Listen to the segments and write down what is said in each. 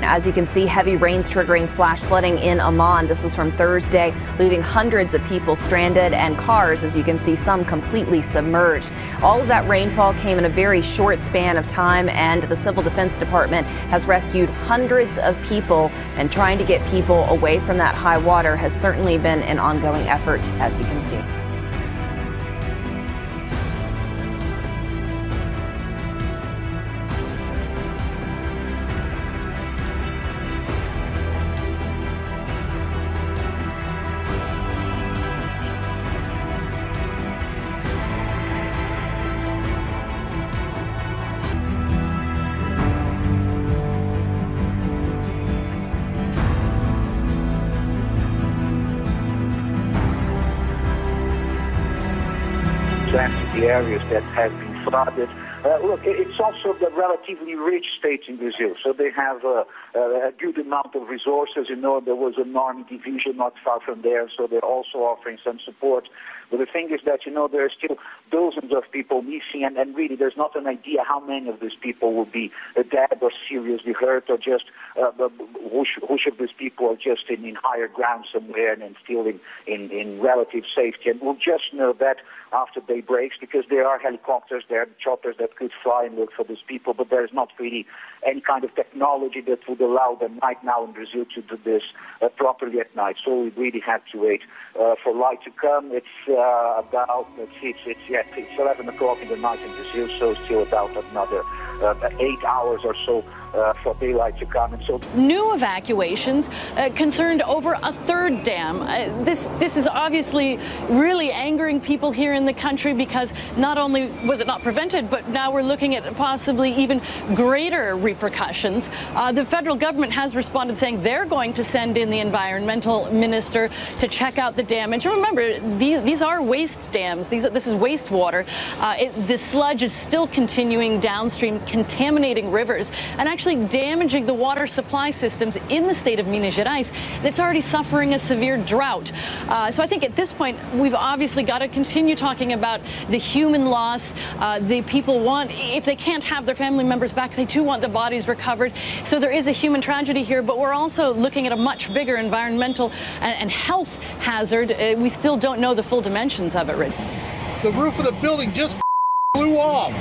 As you can see, heavy rains triggering flash flooding in Amman. This was from Thursday, leaving hundreds of people stranded and cars, as you can see, some completely submerged. All of that rainfall came in a very short span of time, and the Civil Defense Department has rescued hundreds of people, and trying to get people away from that high water has certainly been an ongoing effort, as you can see. The areas that have been flooded. Look, it's also the relatively rich state in Brazil, so they have a good amount of resources. You know, there was an army division not far from there, so they're also offering some support. But the thing is that, you know, there are still dozens of people missing, and really there's not an idea how many of these people will be dead or seriously hurt, or just which of these people are just in higher ground somewhere and still in relative safety. And we'll just know that after day breaks, because there are helicopters, there are choppers that could fly and look for these people, but there's not really any kind of technology that would allow them right now in Brazil to do this properly at night. So we really have to wait for light to come. It's about, let's see, it's 11 o'clock in the night in Brazil, so still about another 8 hours or so for daylight to come. And so new evacuations concerned over a third dam. This is obviously really angering people here in the country, because not only was it not prevented, but now we're looking at possibly even greater repercussions. The federal government has responded, saying they're going to send in the environmental minister to check out the damage. Remember, these are waste dams. This is wastewater. The sludge is still continuing downstream, contaminating rivers and actually damaging the water supply systems in the state of Minas Gerais that's already suffering a severe drought. So I think at this point, we've obviously got to continue talking about the human loss. The people want, if they can't have their family members back, they do want the bodies recovered. So there is a human tragedy here, but we're also looking at a much bigger environmental and health hazard. We still don't know the full dimensions of it, Rich. The roof of the building just blew off.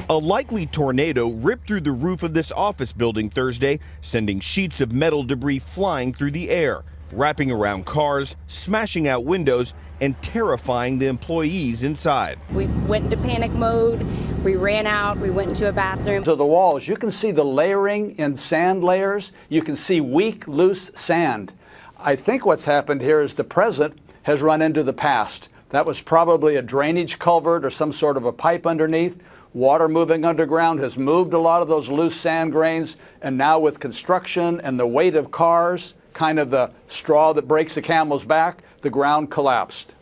A likely tornado ripped through the roof of this office building Thursday, sending sheets of metal debris flying through the air, wrapping around cars, smashing out windows, and terrifying the employees inside. We went into panic mode. We ran out. We went into a bathroom. To the walls, you can see the layering in sand layers. You can see weak, loose sand. I think what's happened here is the present has run into the past. That was probably a drainage culvert or some sort of a pipe underneath. Water moving underground has moved a lot of those loose sand grains, and now with construction and the weight of cars, kind of the straw that breaks the camel's back, the ground collapsed.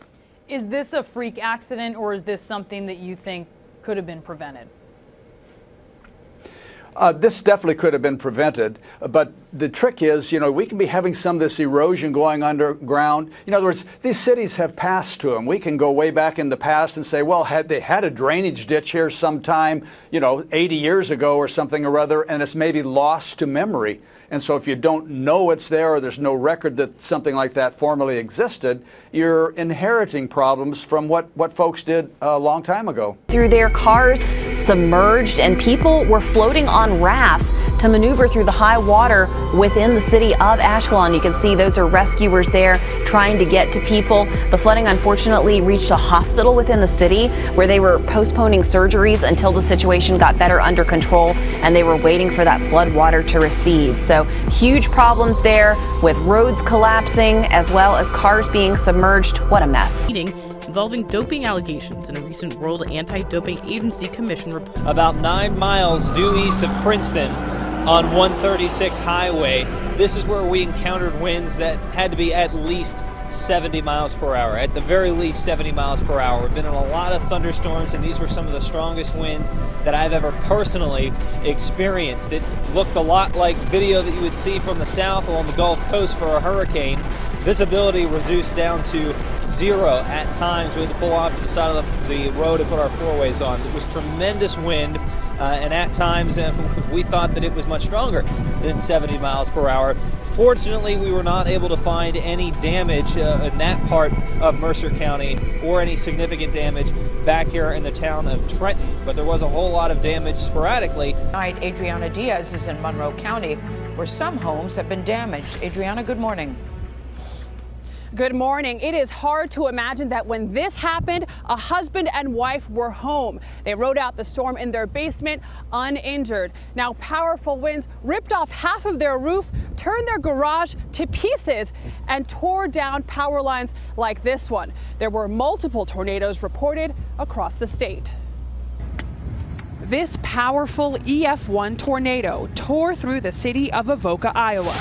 Is this a freak accident, or is this something that you think could have been prevented? This definitely could have been prevented, but the trick is, you know, we can be having some of this erosion going underground. In other words, these cities have past to them. We can go way back in the past and say, well, they had a drainage ditch here sometime, 80 years ago or something or other, and it's maybe lost to memory. And so if you don't know it's there, or there's no record that something like that formerly existed, you're inheriting problems from what folks did a long time ago. Through their cars submerged, and people were floating on rafts to maneuver through the high water within the city of Ashkelon. You can see those are rescuers there trying to get to people. The flooding unfortunately reached a hospital within the city, where they were postponing surgeries until the situation got better under control, and they were waiting for that flood water to recede. So huge problems there, with roads collapsing as well as cars being submerged. What a mess. Involving doping allegations in a recent World Anti-Doping Agency Commission report. About 9 miles due east of Princeton on 136 highway, this is where we encountered winds that had to be at least 70 miles per hour, at the very least 70 miles per hour. We've been in a lot of thunderstorms, and these were some of the strongest winds that I've ever personally experienced. It looked a lot like video that you would see from the south along the Gulf Coast for a hurricane. Visibility reduced down to 0 at times. We had to pull off to the side of the road and put our four-ways on. It was tremendous wind. and at times we thought that it was much stronger than 70 miles per hour. Fortunately, we were not able to find any damage in that part of Mercer County or any significant damage back here in the town of Trenton, but there was a whole lot of damage sporadically. Tonight, Adriana Diaz is in Monroe County, where some homes have been damaged. Adriana, good morning. Good morning. It is hard to imagine that when this happened, a husband and wife were home. They rode out the storm in their basement uninjured. Now, powerful winds ripped off half of their roof, turned their garage to pieces, and tore down power lines like this one. There were multiple tornadoes reported across the state. This powerful EF1 tornado tore through the city of Avoca, Iowa,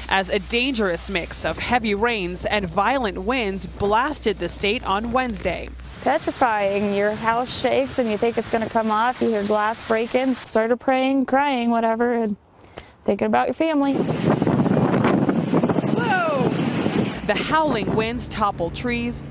as a dangerous mix of heavy rains and violent winds blasted the state on Wednesday. Petrifying. Your house shakes and you think it's going to come off. You hear glass breaking, started praying, crying, whatever, and thinking about your family. Whoa! The howling winds toppled trees,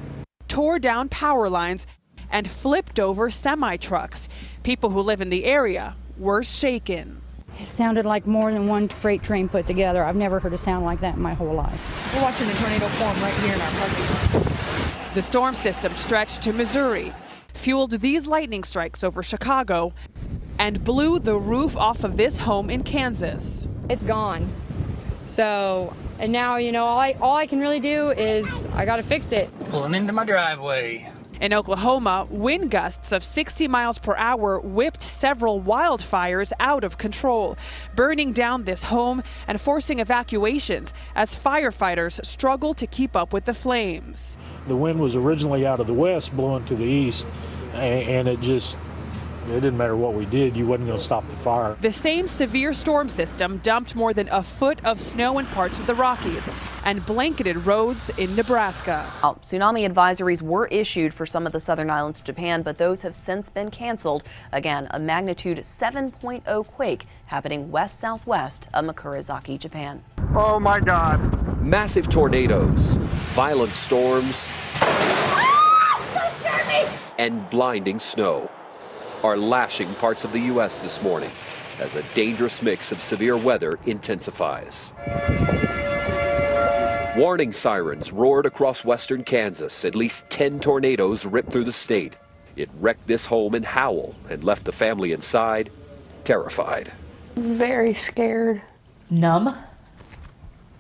tore down power lines, and flipped over semi-trucks. People who live in the area were shaken. It sounded like more than one freight train put together. I've never heard a sound like that in my whole life. We're watching the tornado form right here in our parking lot. The storm system stretched to Missouri, fueled these lightning strikes over Chicago, and blew the roof off of this home in Kansas. It's gone. So, and now, you know, all I can really do is I got to fix it. Pulling into my driveway. In Oklahoma, wind gusts of 60 miles per hour whipped several wildfires out of control, burning down this home and forcing evacuations as firefighters struggle to keep up with the flames. The wind was originally out of the west, blowing to the east, and it didn't matter what we did, you wasn't going to stop the fire. The same severe storm system dumped more than a foot of snow in parts of the Rockies and blanketed roads in Nebraska. Tsunami advisories were issued for some of the southern islands of Japan, but those have since been canceled. Again, a magnitude 7.0 quake happening west-southwest of Makurazaki, Japan. Oh my God. Massive tornadoes, violent storms, and blinding snow are lashing parts of the U.S. this morning as a dangerous mix of severe weather intensifies. Warning sirens roared across western Kansas. At least 10 tornadoes ripped through the state. It wrecked this home in Howell and left the family inside terrified. Very scared. Numb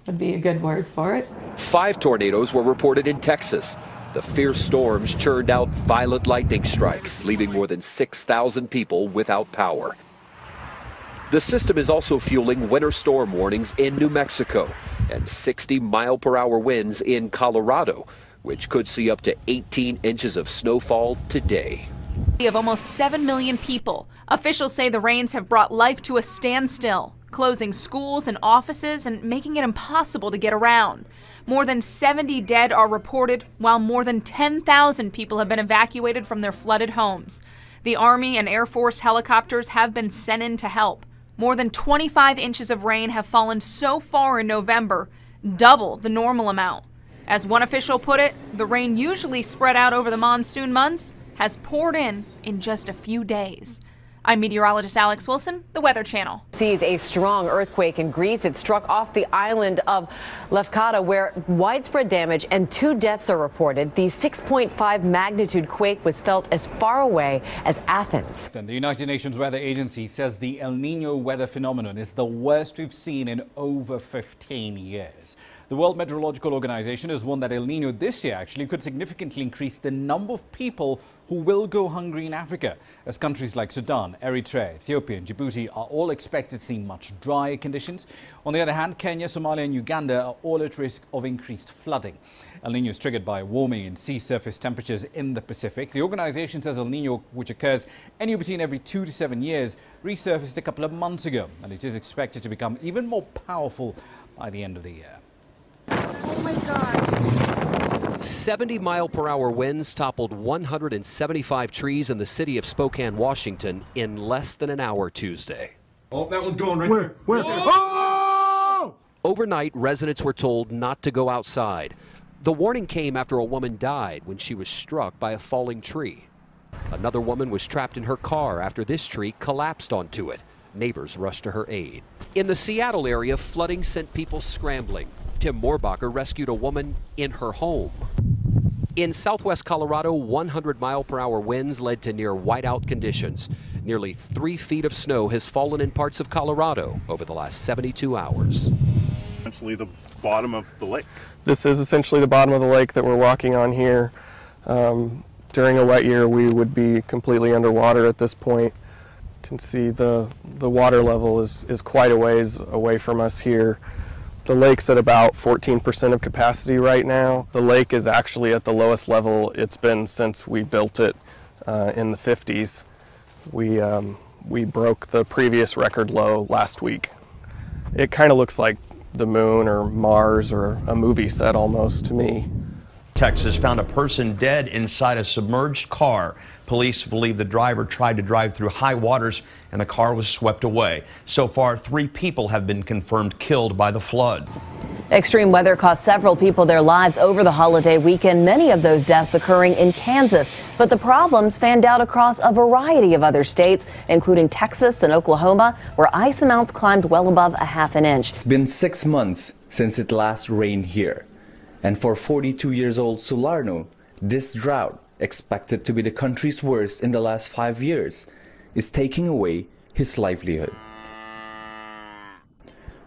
would be a good word for it. 5 tornadoes were reported in Texas. The fierce storms churned out violent lightning strikes, leaving more than 6,000 people without power. The system is also fueling winter storm warnings in New Mexico and 60-mile-per-hour winds in Colorado, which could see up to 18 inches of snowfall today. Of almost 7 million people, officials say the rains have brought life to a standstill, closing schools and offices and making it impossible to get around. More than 70 dead are reported, while more than 10,000 people have been evacuated from their flooded homes. The Army and Air Force helicopters have been sent in to help. More than 25 inches of rain have fallen so far in November, double the normal amount. As one official put it, the rain usually spread out over the monsoon months has poured in just a few days. I'm meteorologist Alex Wilson, the Weather Channel. Sees a strong earthquake in Greece. It struck off the island of Lefkada, where widespread damage and 2 deaths are reported. The 6.5 magnitude quake was felt as far away as Athens. The United Nations Weather Agency says the El Nino weather phenomenon is the worst we've seen in over 15 years. The World Meteorological Organization has warned that El Nino this year actually could significantly increase the number of people who will go hungry in Africa, as countries like Sudan, Eritrea, Ethiopia and Djibouti are all expected to see much drier conditions. On the other hand, Kenya, Somalia and Uganda are all at risk of increased flooding. El Nino is triggered by warming in sea surface temperatures in the Pacific. The organization says El Nino, which occurs anywhere between every 2 to 7 years, resurfaced a couple of months ago, and it is expected to become even more powerful by the end of the year. Oh my God. 70-mile-per-hour winds toppled 175 trees in the city of Spokane, Washington in less than an hour Tuesday. Oh, that one's going right there. Where? Oh! Overnight, residents were told not to go outside. The warning came after a woman died when she was struck by a falling tree. Another woman was trapped in her car after this tree collapsed onto it. Neighbors rushed to her aid. In the Seattle area, flooding sent people scrambling. Tim Moorbacher rescued a woman in her home. In southwest Colorado, 100-mile-per-hour winds led to near whiteout conditions. Nearly 3 feet of snow has fallen in parts of Colorado over the last 72 hours. Essentially the bottom of the lake. This is essentially the bottom of the lake that we're walking on here. During a wet year, we would be completely underwater at this point. You can see the water level is quite a ways away from us here. The lake's at about 14% of capacity right now. The lake is actually at the lowest level it's been since we built it in the 50s. We broke the previous record low last week. It kind of looks like the moon or Mars or a movie set almost to me. Texas found a person dead inside a submerged car. Police believe the driver tried to drive through high waters and the car was swept away. So far, 3 people have been confirmed killed by the flood. Extreme weather cost several people their lives over the holiday weekend, many of those deaths occurring in Kansas. But the problems fanned out across a variety of other states, including Texas and Oklahoma, where ice amounts climbed well above a half an inch. It's been 6 months since it last rained here. And for 42-year-old Sularno, this drought, expected to be the country's worst in the last 5 years, is taking away his livelihood.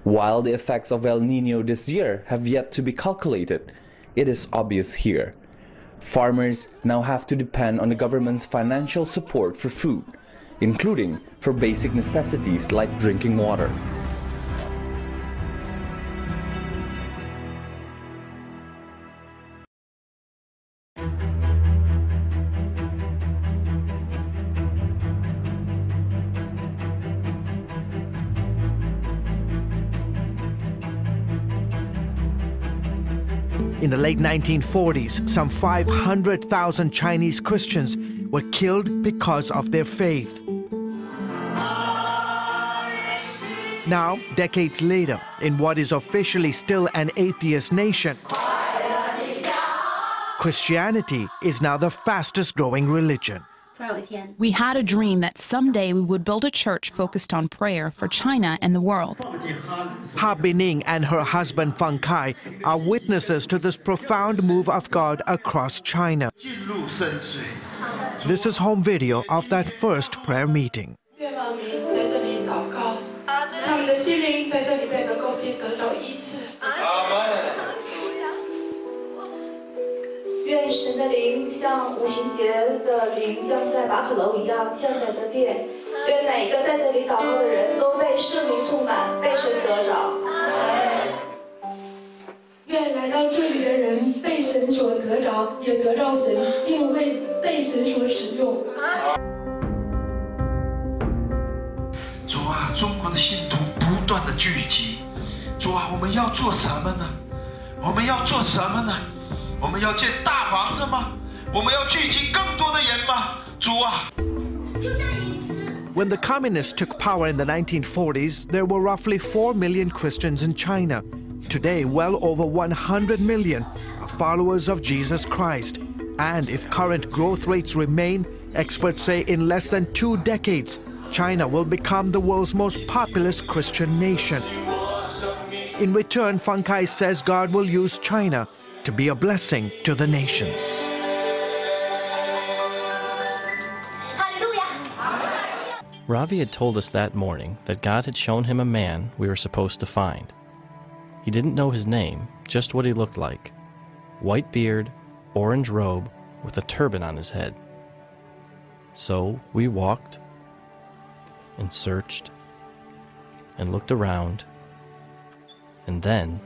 While the effects of El Niño this year have yet to be calculated, it is obvious here. Farmers now have to depend on the government's financial support for food, including for basic necessities like drinking water. In the late 1940s, some 500,000 Chinese Christians were killed because of their faith. Now, decades later, in what is officially still an atheist nation, Christianity is now the fastest growing religion. We had a dream that someday we would build a church focused on prayer for China and the world. Ha Bining and her husband Feng Kai are witnesses to this profound move of God across China. This is home video of that first prayer meeting. 愿神的灵像五旬节的灵降在巴克楼一样降在这殿。愿每一个在这里祷告的人都被圣灵充满，被神得着。愿来到这里的人被神所得着，也得着神，并被神所使用。主啊，中国的信徒不断的聚集。主啊，我们要做什么呢？我们要做什么呢？ 我们要建大房子吗？我们要聚集更多的人吗？主啊！ When the communists took power in the 1940s, there were roughly 4 million Christians in China. Today, well over 100 million are followers of Jesus Christ. And if current growth rates remain, experts say in less than 2 decades, China will become the world's most populous Christian nation. In return, Feng Kai says God will use China to be a blessing to the nations. Ravi had told us that morning that God had shown him a man we were supposed to find. He didn't know his name, just what he looked like. White beard, orange robe, with a turban on his head. So we walked and searched and looked around, and then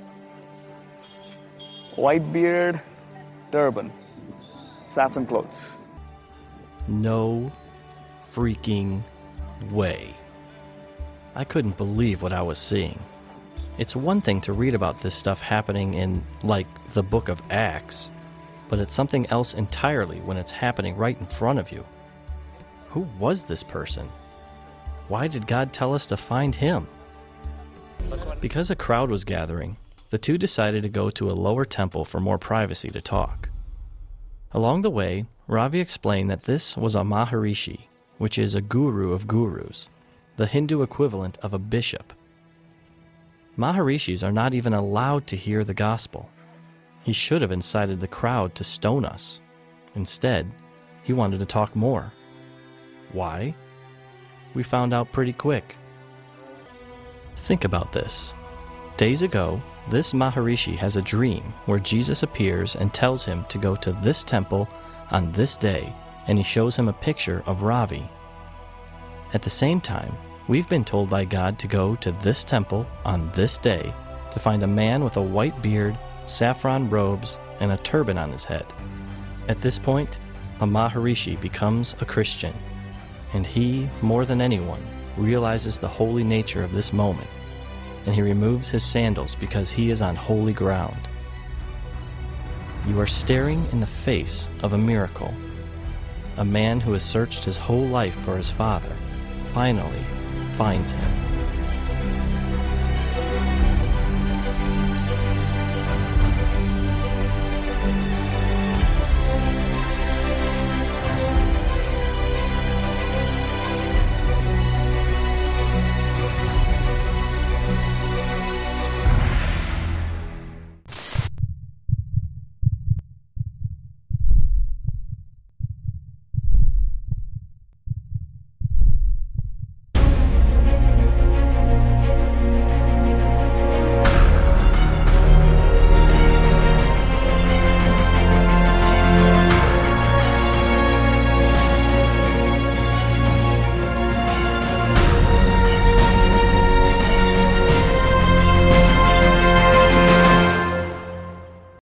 white beard, turban, saffron clothes. No freaking way. I couldn't believe what I was seeing. It's one thing to read about this stuff happening in, like, the book of Acts, but it's something else entirely when it's happening right in front of you. Who was this person? Why did God tell us to find him? Because a crowd was gathering, the two decided to go to a lower temple for more privacy to talk. Along the way, Ravi explained that this was a Maharishi, which is a guru of gurus, the Hindu equivalent of a bishop. Maharishis are not even allowed to hear the gospel. He should have incited the crowd to stone us. Instead, he wanted to talk more. Why? We found out pretty quick. Think about this. Days ago, this Maharishi has a dream where Jesus appears and tells him to go to this temple on this day, and he shows him a picture of Ravi. At the same time, we've been told by God to go to this temple on this day to find a man with a white beard, saffron robes, and a turban on his head. At this point, a Maharishi becomes a Christian, and he, more than anyone, realizes the holy nature of this moment, and he removes his sandals because he is on holy ground. You are staring in the face of a miracle. A man who has searched his whole life for his father finally finds him.